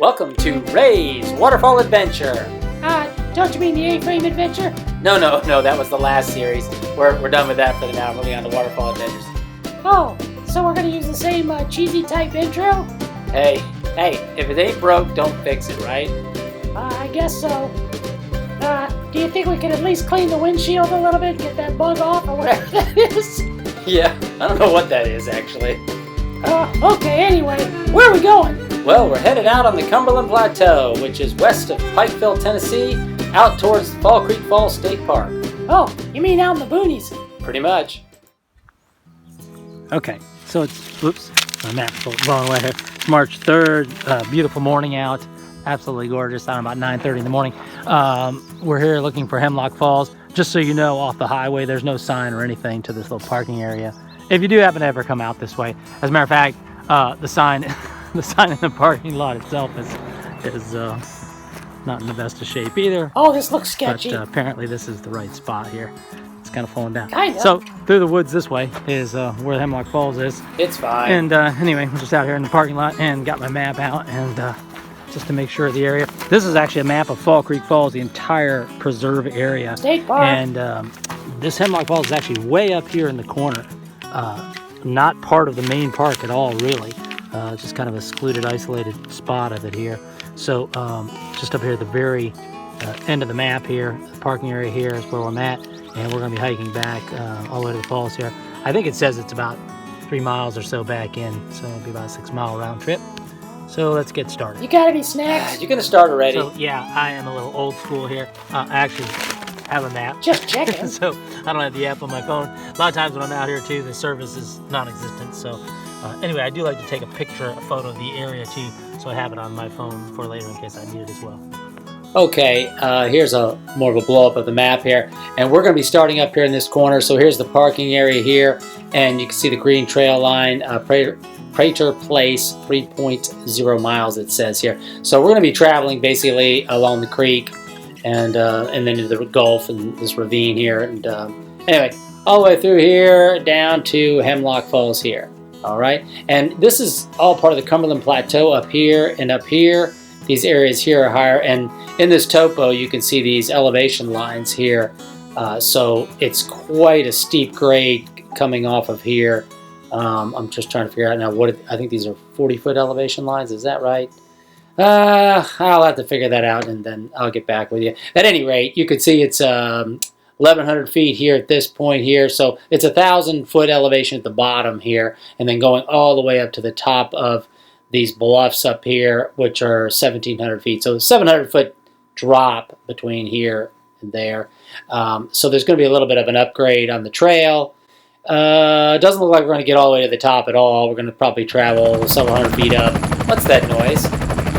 Welcome to Ray's Waterfall Adventure. Don't you mean the A-Frame Adventure? No, that was the last series. We're done with that for the now. Moving on to Waterfall Adventures. Oh, so we're gonna use the same cheesy type intro? Hey, if it ain't broke, don't fix it, right? I guess so. Do you think we can at least clean the windshield a little bit, get that bug off, or whatever that is? Yeah, I don't know what that is, actually. Okay, anyway, where are we going? Well, we're headed out on the Cumberland Plateau, which is west of Pikeville, Tennessee, out towards Fall Creek Falls State Park. Oh, you mean out in the boonies? Pretty much. Okay, so it's, my map's blowing away here. It's March 3rd, beautiful morning out, absolutely gorgeous, out about 9:30 in the morning. We're here looking for Hemlock Falls. Just so you know, off the highway, there's no sign or anything to this little parking area. If you do happen to ever come out this way, as a matter of fact, the sign in the parking lot itself is not in the best of shape either. Oh, this looks sketchy. But apparently this is the right spot here. It's kind of falling down. Kinda. So through the woods this way is where Hemlock Falls is. It's fine. And anyway, we're just out here in the parking lot and got my map out and just to make sure of the area. This is actually a map of Fall Creek Falls, the entire preserve area. State Park. And this Hemlock Falls is actually way up here in the corner. Not part of the main park at all, really. Just kind of a secluded, isolated spot of it here. So just up here at the very end of the map here, the parking area here is where we're at, and we're going to be hiking back all the way to the falls here. I think it says it's about 3 miles or so back in, so it'll be about a 6-mile round trip. So let's get started. You got any snacks? You're going to start already. So yeah, I am a little old school here. I actually have a map. Just checking. So I don't have the app on my phone. A lot of times when I'm out here too, the service is non-existent. So anyway, I do like to take a photo of the area too, so I have it on my phone for later in case I need it as well. Okay, here's more of a blow-up of the map here. And we're going to be starting up here in this corner. So here's the parking area here. And you can see the green trail line, Prater Place, 3.0 miles it says here. So we're going to be traveling basically along the creek and then into the Gulf and this ravine here. And anyway, all the way through here down to Hemlock Falls here. All right, and this is all part of the Cumberland Plateau up here and up here. These areas here are higher, and in this topo you can see these elevation lines here. So it's quite a steep grade coming off of here. I'm just trying to figure out now what I think these are 40-foot elevation lines. Is that right? I'll have to figure that out, and then I'll get back with you. At any rate, you can see it's 1,100 feet here at this point here, so it's 1,000-foot elevation at the bottom here, and then going all the way up to the top of these bluffs up here, which are 1,700 feet. So 700-foot drop between here and there. So there's going to be a little bit of an upgrade on the trail. It doesn't look like we're going to get all the way to the top at all. We're going to probably travel several hundred feet up. What's that noise?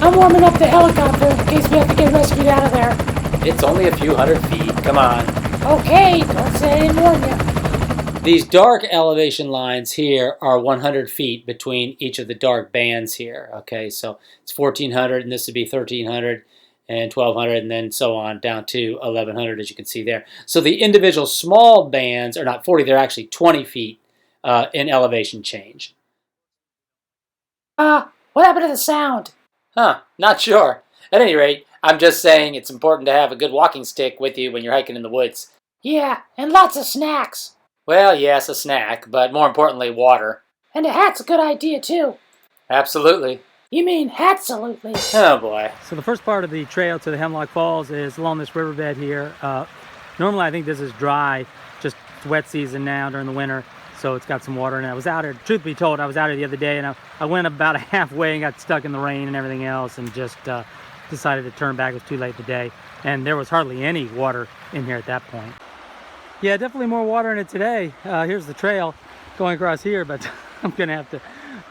I'm warming up the helicopter in case we have to get rescued out of there. It's only a few hundred feet. Come on. Okay, don't say I didn't warn you. These dark elevation lines here are 100 feet between each of the dark bands here. Okay, so it's 1,400, and this would be 1,300, and 1,200, and then so on down to 1,100, as you can see there. So the individual small bands are not 40; they're actually 20 feet in elevation change. What happened to the sound? Huh? Not sure. At any rate, I'm just saying it's important to have a good walking stick with you when you're hiking in the woods. Yeah, and lots of snacks. Well, yes, a snack, but more importantly, water. And a hat's a good idea, too. Absolutely. You mean hat-salutely. Oh, boy. So the first part of the trail to the Hemlock Falls is along this riverbed here. Normally I think this is dry, just wet season now during the winter, so it's got some water in it. I was out here, truth be told, I was out here the other day, and I went about halfway and got stuck in the rain and everything else, and just decided to turn back. It was too late today, and there was hardly any water in here at that point. Yeah, definitely more water in it today. Here's the trail going across here, but I'm gonna have to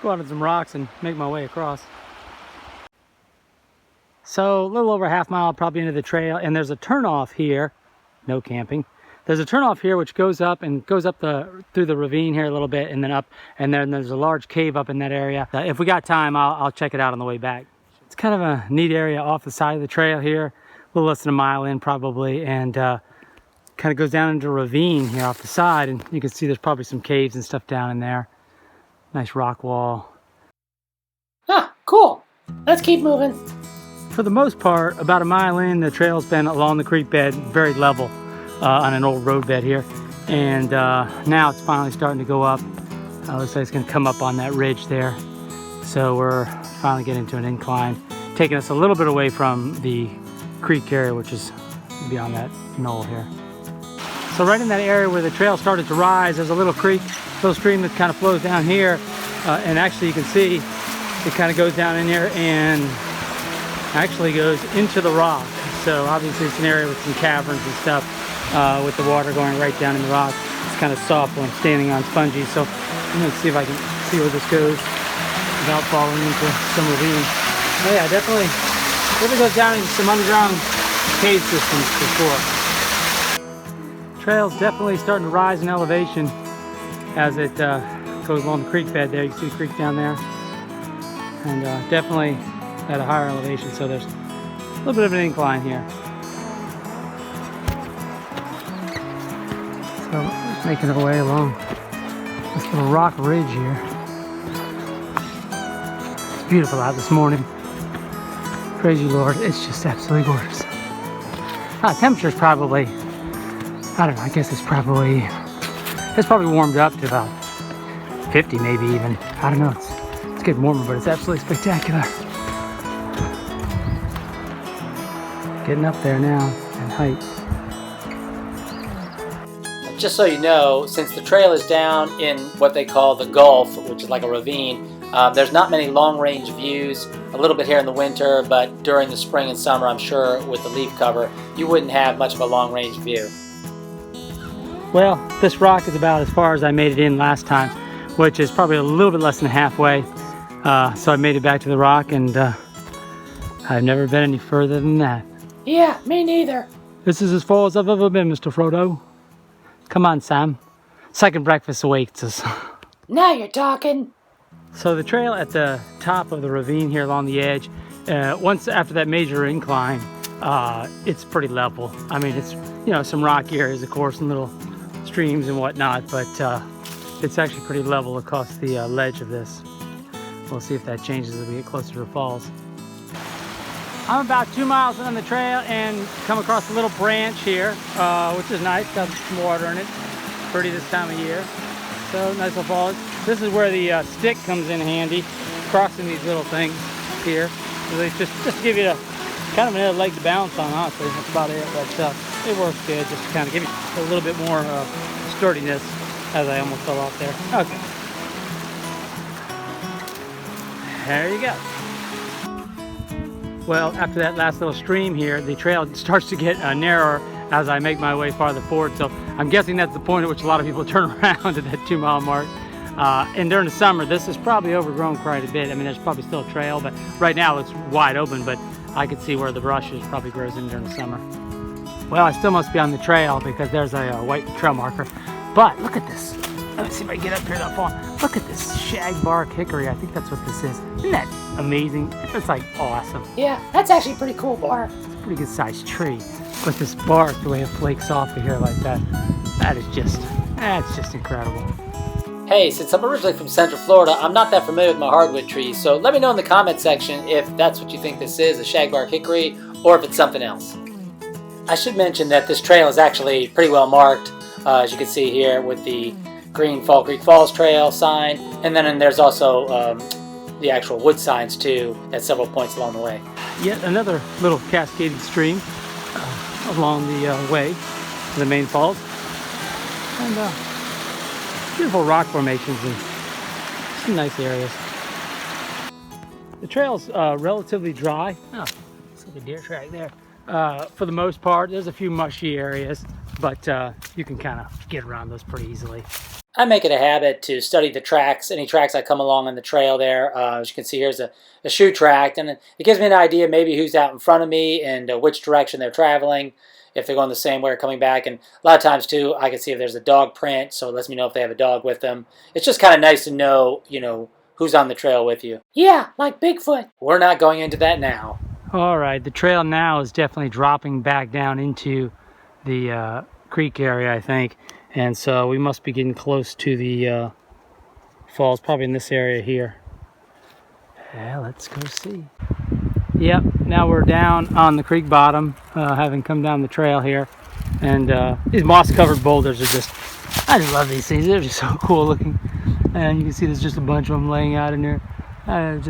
go out on some rocks and make my way across. So a little over a half mile probably into the trail, and there's a turnoff here. No camping. There's a turnoff here which goes up through the ravine here a little bit, and then up, and then there's a large cave up in that area. If we got time, I'll check it out on the way back. It's kind of a neat area off the side of the trail here, a little less than a mile in probably, and kind of goes down into a ravine here off the side, and you can see there's probably some caves and stuff down in there. Nice rock wall. Huh, cool. Let's keep moving. For the most part, about a mile in, the trail's been along the creek bed, very level on an old road bed here. And now it's finally starting to go up. Looks like it's going to come up on that ridge there. So we're finally getting to an incline, taking us a little bit away from the creek area, which is beyond that knoll here. So right in that area where the trail started to rise, there's a little creek, little stream that kind of flows down here. And actually you can see it kind of goes down in there and actually goes into the rock. So obviously it's an area with some caverns and stuff with the water going right down in the rock. It's kind of soft when standing on spongy. So I'm going to see if I can see where this goes without falling into some ravine. Oh yeah, definitely goes down into some underground cave systems for sure. Trail's definitely starting to rise in elevation as it goes along the creek bed there. You can see the creek down there. And definitely at a higher elevation, so there's a little bit of an incline here. So just making our way along this little rock ridge here. It's beautiful out this morning. Praise you, Lord. It's just absolutely gorgeous. Temperature's probably, I don't know, I guess it's probably warmed up to about 50 maybe even. I don't know, it's getting warmer, but it's absolutely spectacular. Getting up there now in height. Just so you know, since the trail is down in what they call the Gulf, which is like a ravine, there's not many long-range views. A little bit here in the winter, but during the spring and summer, I'm sure with the leaf cover, you wouldn't have much of a long-range view. Well, this rock is about as far as I made it in last time, which is probably a little bit less than halfway. So I made it back to the rock, and I've never been any further than that. Yeah, me neither. This is as far as I've ever been, Mr. Frodo. Come on, Sam. Second breakfast awaits us. Now you're talking. So the trail at the top of the ravine here along the edge, once after that major incline, it's pretty level. I mean, it's, you know, some rocky areas, of course, and little streams and whatnot, but it's actually pretty level across the ledge of this. We'll see if that changes as we get closer to the falls. I'm about 2 miles on the trail and come across a little branch here, which is nice. Got some water in it. Pretty this time of year. So nice little falls. This is where the stick comes in handy, crossing these little things here. So they just to give you kind of another leg to bounce on, honestly. That's about it. But it works good, just to kind of give you a little bit more sturdiness, as I almost fell off there. Okay. There you go. Well, after that last little stream here, the trail starts to get narrower as I make my way farther forward. So I'm guessing that's the point at which a lot of people turn around at that 2 mile mark. And during the summer, this is probably overgrown quite a bit. I mean, there's probably still a trail, but right now it's wide open, but I could see where the brush probably grows in during the summer. Well, I still must be on the trail because there's a white trail marker. But look at this. Let me see if I can get up here that far. Look at this shagbark hickory. I think that's what this is. Isn't that amazing? It's like awesome. Yeah, that's actually pretty cool bark. It's a pretty good sized tree. But this bark, the way it flakes off of here like that, that's just incredible. Hey, since I'm originally from Central Florida, I'm not that familiar with my hardwood trees, so let me know in the comment section if that's what you think this is, a shagbark hickory, or if it's something else. I should mention that this trail is actually pretty well marked, as you can see here with the green Fall Creek Falls Trail sign, and then there's also the actual wood signs too at several points along the way. Yet another little cascading stream along the way to the main falls, and beautiful rock formations and some nice areas. The trail's relatively dry. Oh, it's like a deer track there. For the most part, there's a few mushy areas, but you can kind of get around those pretty easily. I make it a habit to study the tracks, any tracks I come along on the trail there. As you can see, here's a shoe track, and it gives me an idea maybe who's out in front of me and which direction they're traveling, if they're going the same way or coming back. And a lot of times, too, I can see if there's a dog print, so it lets me know if they have a dog with them. It's just kind of nice to know, you know, who's on the trail with you. Yeah, like Bigfoot. We're not going into that now. All right, the trail now is definitely dropping back down into the creek area, I think. And so we must be getting close to the falls, probably in this area here. Yeah, let's go see. Yep, now we're down on the creek bottom, having come down the trail here. And these moss-covered boulders are just, I just love these things. They're just so cool looking. And you can see there's just a bunch of them laying out in there. It's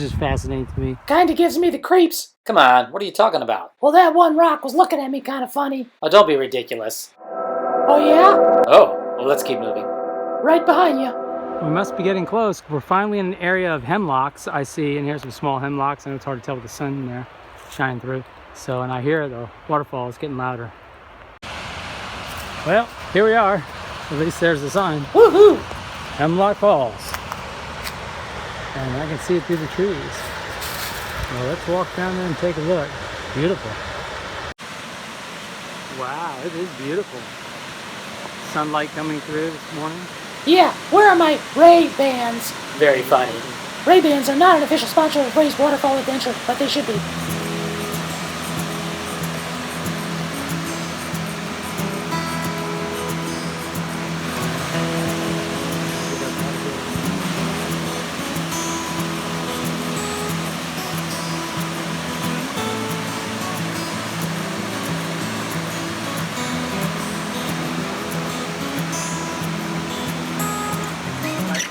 just fascinating to me. Kinda gives me the creeps. Come on, what are you talking about? Well, that one rock was looking at me kind of funny. Oh, don't be ridiculous. Oh, yeah? Oh, well, let's keep moving. Right behind you. We must be getting close. We're finally in an area of hemlocks, I see, and here's some small hemlocks. I know it's hard to tell with the sun in there shining through. So, and I hear the waterfall is getting louder. Well, here we are. At least there's the sign. Woohoo! Hemlock Falls. And I can see it through the trees. Well, let's walk down there and take a look. Beautiful. Wow, it is beautiful. Sunlight coming through this morning. Yeah, where are my Ray-Bans? Very funny. Ray-Bans are not an official sponsor of Ray's Waterfall Adventure, but they should be.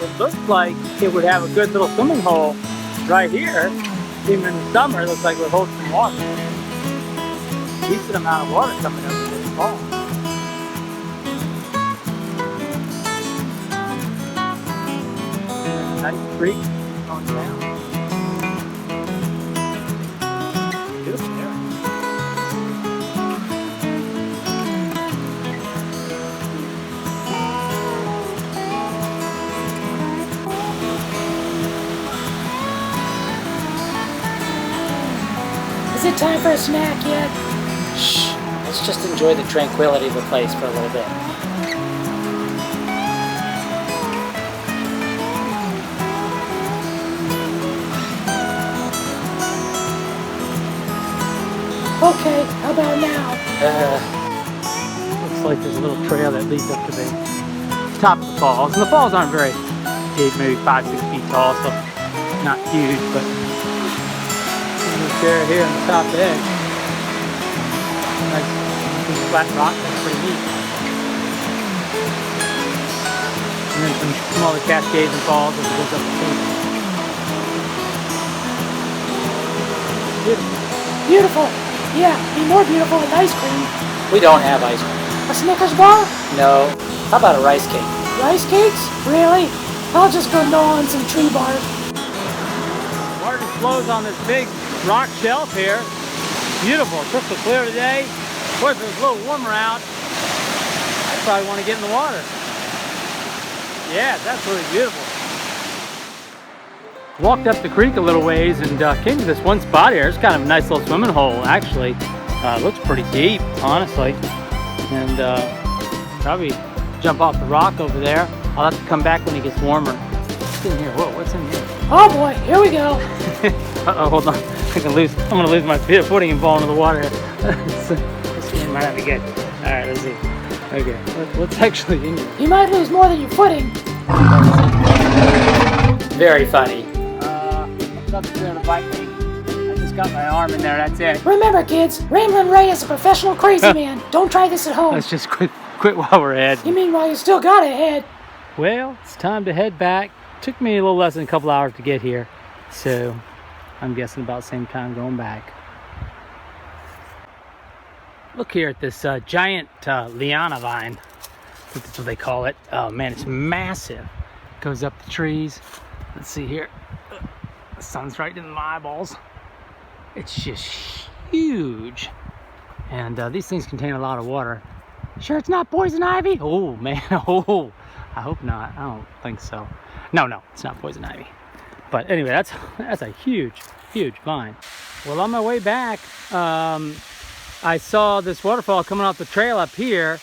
It looks like it would have a good little swimming hole right here. Even in the summer, it looks like it would hold some water. Decent amount of water coming up in this fall. Nice creek going down. Beautiful area. Is it time for a snack yet? Shh, let's just enjoy the tranquility of the place for a little bit. Okay, how about now? Looks like there's a little trail that leads up to the top of the falls. And the falls aren't very deep, maybe 5-6 feet tall, so not huge, but there here on the top edge. Nice piece of flat rock, that's pretty neat. And then some smaller cascades and falls as it goes up the creek. Beautiful. Beautiful. Yeah, be more beautiful with ice cream. We don't have ice cream. A Snickers bar? No. How about a rice cake? Rice cakes? Really? I'll just go gnaw on some tree bark. Water just flows on this big rock shelf here. Beautiful, crystal clear today. Of course, it was a little warmer out. I probably want to get in the water. Yeah, that's really beautiful. Walked up the creek a little ways and came to this one spot here. It's kind of a nice little swimming hole, actually. Looks pretty deep, honestly. And probably jump off the rock over there. I'll have to come back when it gets warmer. What's in here? Whoa, what's in here? Oh boy, here we go. Uh-oh, hold on. I'm gonna lose my footing and fall into the water. This one might not be good. All right, let's see. Okay, what's actually in here? You might lose more than your footing. Very funny. Nothing's there to bite me. I just got my arm in there, that's it. Remember, kids, Ramblin Ray is a professional crazy man. Don't try this at home. Let's just quit while we're ahead. You mean while you still got a head? Well, it's time to head back. Took me a little less than a couple hours to get here, so I'm guessing about the same time going back. Look here at this giant liana vine. I think that's what they call it. Oh man, it's massive. Goes up the trees. Let's see here. The sun's right in my eyeballs. It's just huge. And these things contain a lot of water. Sure it's not poison ivy? Oh man, oh, I hope not. I don't think so. No, it's not poison ivy. But anyway, that's a huge vine. Well, on my way back, I saw this waterfall coming off the trail up here,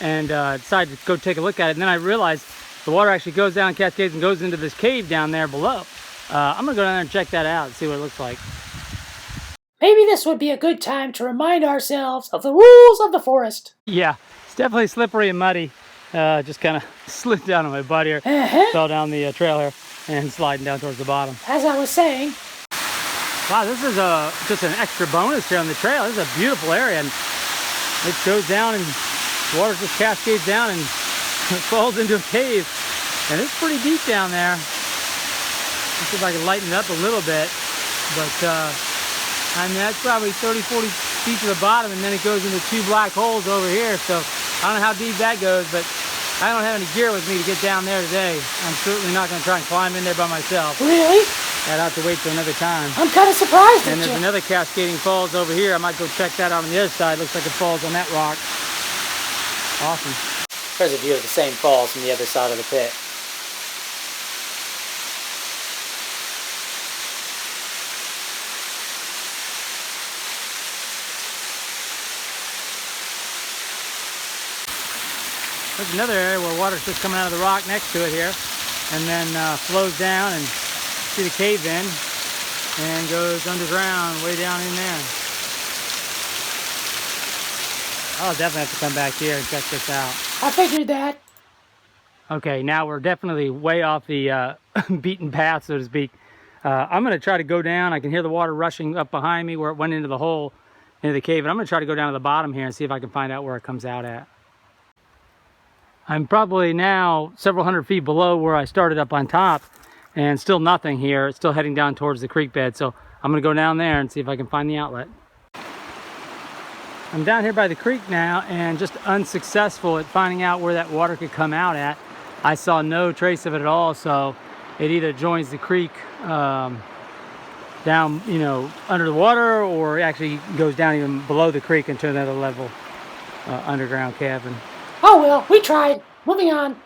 and decided to go take a look at it. And then I realized the water actually goes down cascades and goes into this cave down there below. I'm gonna go down there and check that out and see what it looks like. Maybe this would be a good time to remind ourselves of the rules of the forest. Yeah, it's definitely slippery and muddy. Just kind of slid down on my butt here, fell down the trail here, and sliding down towards the bottom. As I was saying, Wow, this is just an extra bonus here on the trail. This is a beautiful area, and it goes down and water just cascades down and falls into a cave. And it's pretty deep down there. Let's see if I can lighten it up a little bit. But, I mean, that's probably 30, 40 feet to the bottom, and then it goes into 2 black holes over here. So I don't know how deep that goes, but I don't have any gear with me to get down there today. I'm certainly not going to try and climb in there by myself. Really? I'd have to wait till another time. I'm kind of surprised at And there's you. another cascading falls over here. I might go check that out on the other side. Looks like it falls on that rock. Awesome. There's a view of the same falls from the other side of the pit. There's another area where water's just coming out of the rock next to it here, and then flows down and see the cave in and goes underground way down in there. I'll definitely have to come back here and check this out. I figured that. Okay, now we're definitely way off the beaten path, so to speak. I'm going to try to go down. I can hear the water rushing up behind me where it went into the hole, into the cave. And I'm going to try to go down to the bottom here and see if I can find out where it comes out at. I'm probably now several hundred feet below where I started up on top, and still nothing here. It's still heading down towards the creek bed. So I'm going to go down there and see if I can find the outlet. I'm down here by the creek now and just unsuccessful at finding out where that water could come out at. I saw no trace of it at all, so it either joins the creek down, you know, under the water, or actually goes down even below the creek into another level underground cavern. Oh well, we tried. Moving on.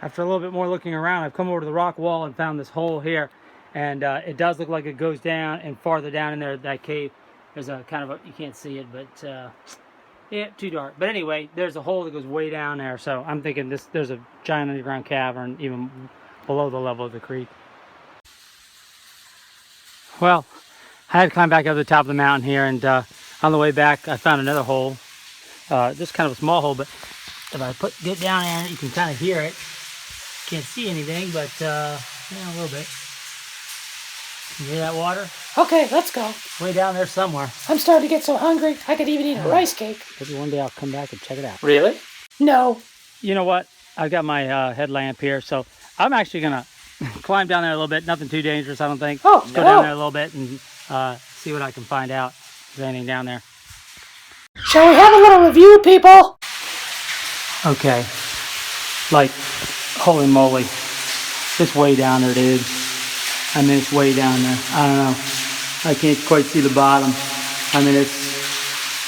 After a little bit more looking around, I've come over to the rock wall and found this hole here, and it does look like it goes down, and farther down in there, that cave, there's a kind of a, you can't see it, but yeah, too dark. But anyway, there's a hole that goes way down there, so I'm thinking there's a giant underground cavern even below the level of the creek. Well, I had to climb back up to the top of the mountain here, and on the way back, I found another hole. Just kind of a small hole, but if I get down there, you can kind of hear it. Can't see anything, but yeah, a little bit. You hear that water? Okay, let's go. Way down there somewhere. I'm starting to get so hungry, I could even eat a rice cake. Maybe one day I'll come back and check it out. Really? No. You know what? I've got my headlamp here, so I'm actually going to climb down there a little bit. Nothing too dangerous, I don't think. Oh, Just go down there a little bit and see what I can find out. If there's anything down there. Shall we have a little review, people? Okay. Like, holy moly. It's way down there, dude. I mean, it's way down there. I don't know. I can't quite see the bottom. I mean,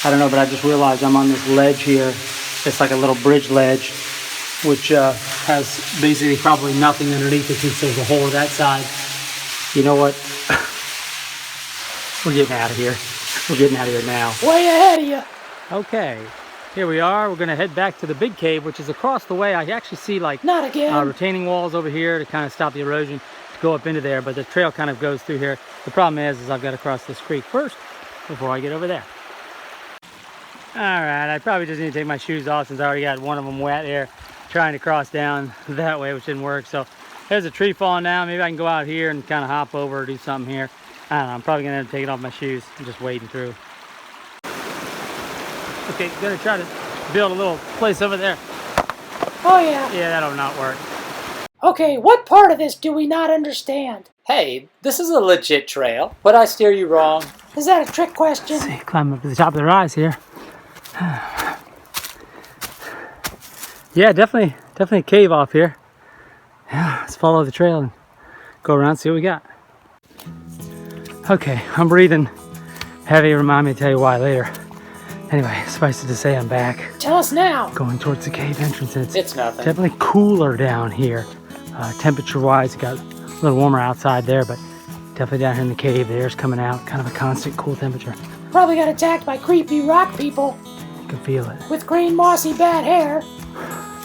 I don't know, but I just realized I'm on this ledge here. It's like a little bridge ledge, which has basically probably nothing underneath it since there's a hole on that side. You know what? We're getting out of here. We're getting out of here now. Way ahead of you. Okay. Here we are. We're going to head back to the big cave, which is across the way. I actually see like Not again. retaining walls over here to kind of stop the erosion to go up into there, but the trail kind of goes through here. The problem is I've got to cross this creek first before I get over there. All right, I probably just need to take my shoes off since I already got one of them wet here trying to cross down that way, which didn't work. So there's a tree falling down. Maybe I can go out here and kind of hop over or do something here. I don't know. I'm probably going to end up taking off my shoes and just wading through. Okay, gonna try to build a little place over there. Oh yeah. Yeah, that'll not work. Okay, what part of this do we not understand? Hey, this is a legit trail. Would I steer you wrong? Is that a trick question? Let's see, climb up to the top of the rise here. Yeah, definitely a cave off here. Yeah, let's follow the trail and go around, see what we got. Okay, I'm breathing heavy. Remind me to tell you why later. Anyway, suffice it to say, I'm back. Tell us now. Going towards the cave entrance. It's nothing. Definitely cooler down here. Temperature-wise, it got a little warmer outside there, but definitely down here in the cave, the air's coming out. Kind of a constant cool temperature. Probably got attacked by creepy rock people You can feel it. with green mossy bad hair.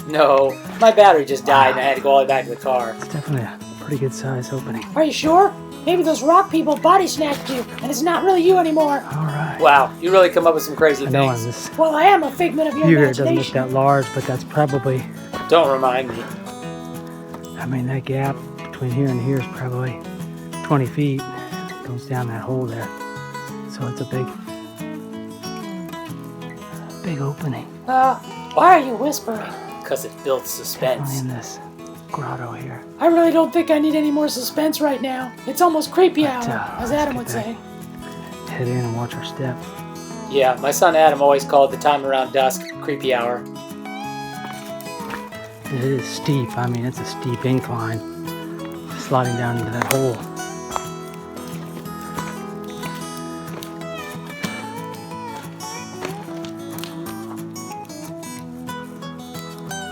No, my battery just died and I had to go all the way back to the car. It's definitely a pretty good size opening. Are you sure? Maybe those rock people body snatched you, and it's not really you anymore. All right. Wow, you really come up with some crazy I know I'm things. this. Well, I am a figment of your View here doesn't look imagination. that large, but that's probably, Don't remind me. I mean, that gap between here and here is probably 20 feet. goes down that hole there. So it's a big opening. Why are you whispering? Because it builds suspense. Definitely in this grotto here. I really don't think I need any more suspense right now. It's almost creepy hour, as Adam would say. Head in and watch our step. Yeah, my son Adam always called the time around dusk creepy hour. It is steep. I mean, it's a steep incline. Sliding down into that hole.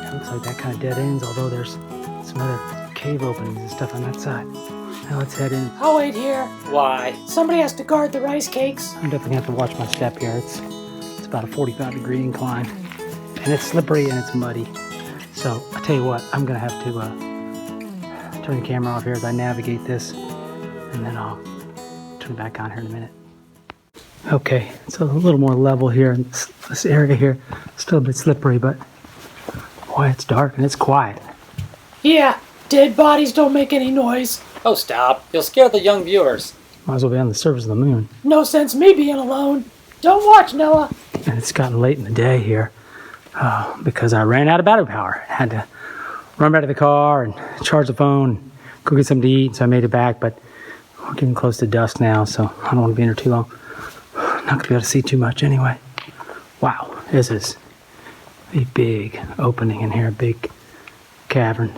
It looks like that kind of dead ends, although there's some other cave openings and stuff on that side. Now let's head in. I'll wait here. Why? Somebody has to guard the rice cakes. I'm definitely going to have to watch my step here. It's about a 45-degree incline. And it's slippery and it's muddy. So, I tell you what, I'm going to have to turn the camera off here as I navigate this. And then I'll turn it back on here in a minute. Okay, it's a little more level here in this area here. Still a bit slippery, but boy, it's dark and it's quiet. Yeah, dead bodies don't make any noise. Oh, stop. You'll scare the young viewers. Might as well be on the surface of the moon. No sense me being alone. Don't watch, Noah. And it's gotten late in the day here because I ran out of battery power. I had to run back to the car and charge the phone, go get something to eat, so I made it back, but we're getting close to dusk now, so I don't want to be in here too long. Not going to be able to see too much anyway. Wow, this is a big opening in here, a big cavern.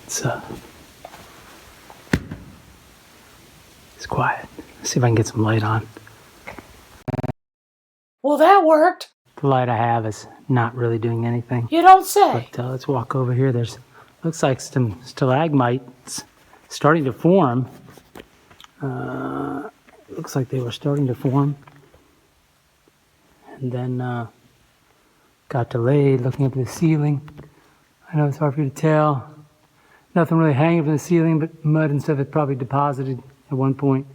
It's quiet. Let's see if I can get some light on. Well, that worked. The light I have is not really doing anything. You don't say. But let's walk over here. There's looks like some stalagmites starting to form. Looks like they were starting to form. And then got delayed looking up at the ceiling. I know it's hard for you to tell. Nothing really hanging from the ceiling, but mud and stuff had probably deposited at one point.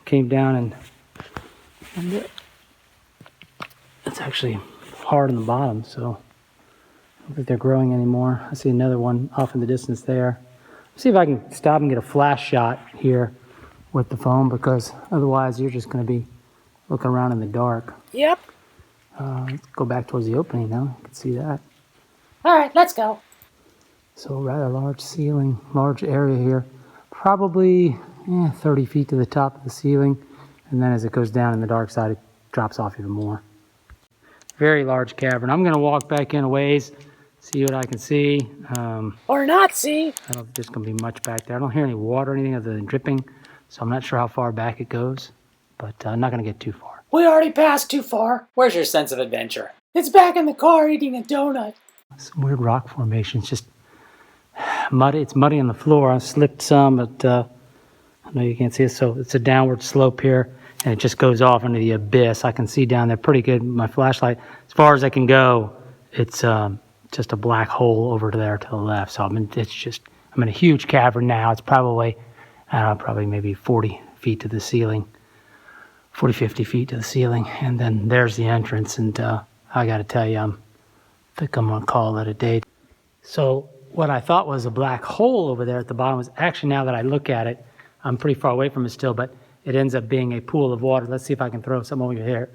Came down and it's actually hard on the bottom, so I don't think they're growing anymore. I see another one off in the distance there. Let's see if I can stop and get a flash shot here with the phone, because otherwise you're just going to be looking around in the dark. Yep. Let's go back towards the opening now. You can see that. All right, let's go. So rather large ceiling, large area here. Probably 30 feet to the top of the ceiling. And then as it goes down in the dark side, it drops off even more. Very large cavern. I'm going to walk back in a ways, see what I can see. Or not see. I don't think there's going to be much back there. I don't hear any water or anything other than dripping, so I'm not sure how far back it goes. But I'm not going to get too far. We already passed too far. Where's your sense of adventure? It's back in the car eating a donut. Some weird rock formations, just muddy. It's muddy on the floor. I slipped some, but I know you can't see it. So it's a downward slope here, and it just goes off into the abyss. I can see down there pretty good with my flashlight. As far as I can go, it's just a black hole over there to the left. So I'm in a huge cavern now. It's probably, probably maybe 40 feet to the ceiling, 40, 50 feet to the ceiling. And then there's the entrance. And I got to tell you, I think I'm going to call it a day. So what I thought was a black hole over there at the bottom was actually, now that I look at it, I'm pretty far away from it still, but it ends up being a pool of water. Let's see if I can throw some over here.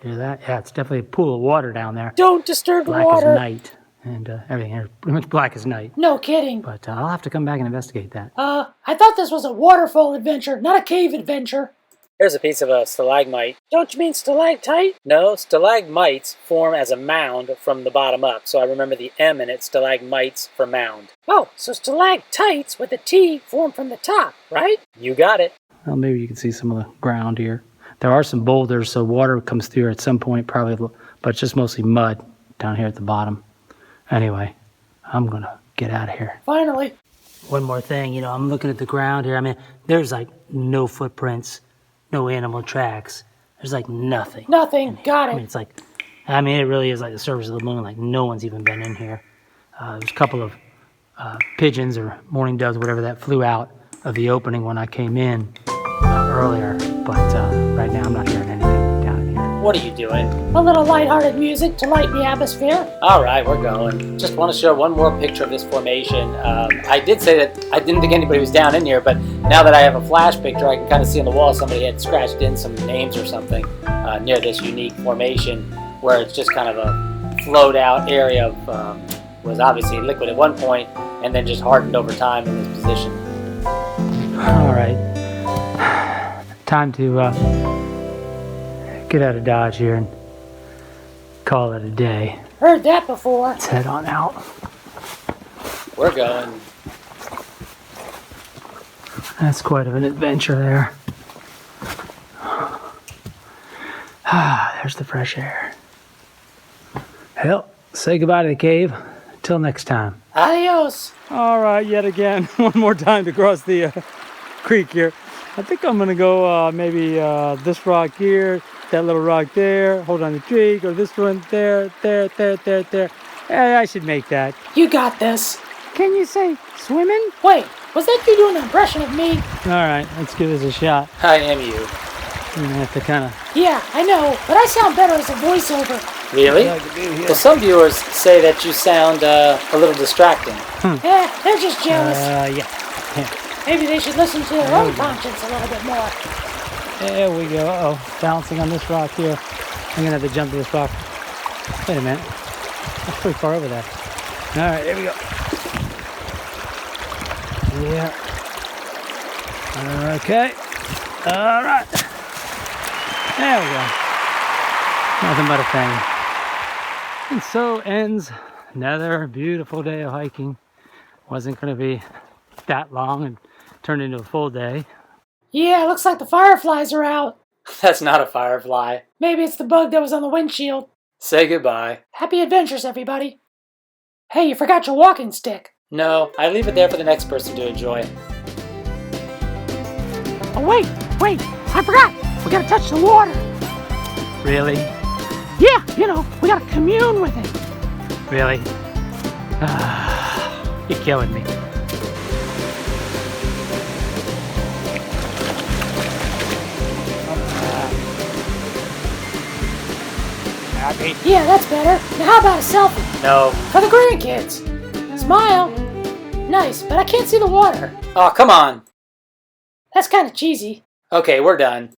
Hear that? Yeah, it's definitely a pool of water down there. Don't disturb the Black water. as night. And everything here is pretty much black as night. No kidding. But I'll have to come back and investigate that. I thought this was a waterfall adventure, not a cave adventure. Here's a piece of a stalagmite. Don't you mean stalactite? No, stalagmites form as a mound from the bottom up, so I remember the M in it, stalagmites for mound. Oh, so stalactites with a T form from the top, right? You got it. Well, maybe you can see some of the ground here. There are some boulders, so water comes through at some point, probably, but it's just mostly mud down here at the bottom. Anyway, I'm going to get out of here. Finally. One more thing, I'm looking at the ground here. I mean, there's like no footprints, no animal tracks. There's like nothing. Nothing. Got it. It really is like the surface of the moon. Like no one's even been in here. There's a couple of pigeons or mourning doves, whatever, that flew out of the opening when I came in earlier. But right now I'm not hearing anything down in here. what are you doing? A little lighthearted music to lighten the atmosphere. All right, we're going. Just want to show one more picture of this formation. I did say that I didn't think anybody was down in here, but now that I have a flash picture, I can kind of see on the wall somebody had scratched in some names or something near this unique formation, where it's just kind of a flowed out area of, was obviously liquid at one point, and then just hardened over time in this position. All right. Time to get out of Dodge here and call it a day. Heard that before. Let's head on out. We're going. That's quite of an adventure there. There's the fresh air. Well, say goodbye to the cave. Till next time. Adios. All right, yet again, one more time to cross the creek here. I think I'm gonna go maybe this rock here, that little rock there, hold on the tree, go this one, there. I should make that. You got this. Can you say swimming? Wait, was that you doing an impression of me? All right, let's give this a shot. I am you. I'm gonna have to kind of... Yeah, I know, but I sound better as a voiceover. Really? Well, some viewers say that you sound a little distracting. They're just jealous. Yeah. Maybe they should listen to their own conscience a little bit more. There we go. Uh-oh, balancing on this rock here. I'm gonna have to jump to this rock. Wait a minute. That's pretty far over there. All right, here we go. Yeah. Okay. All right. There we go. Nothing but a thing. And so ends another beautiful day of hiking. Wasn't going to be that long and turned into a full day. Yeah, looks like the fireflies are out. That's not a firefly. Maybe it's the bug that was on the windshield. Say goodbye. Happy adventures, everybody. Hey, you forgot your walking stick. No, I leave it there for the next person to enjoy. Oh, wait, I forgot. We gotta touch the water. Really? Yeah, we gotta commune with it. Really? You're killing me. Happy? Yeah, that's better. Now how about a selfie? No. For the grandkids. Smile. Nice, but I can't see the water. Oh, come on. That's kind of cheesy. Okay, we're done.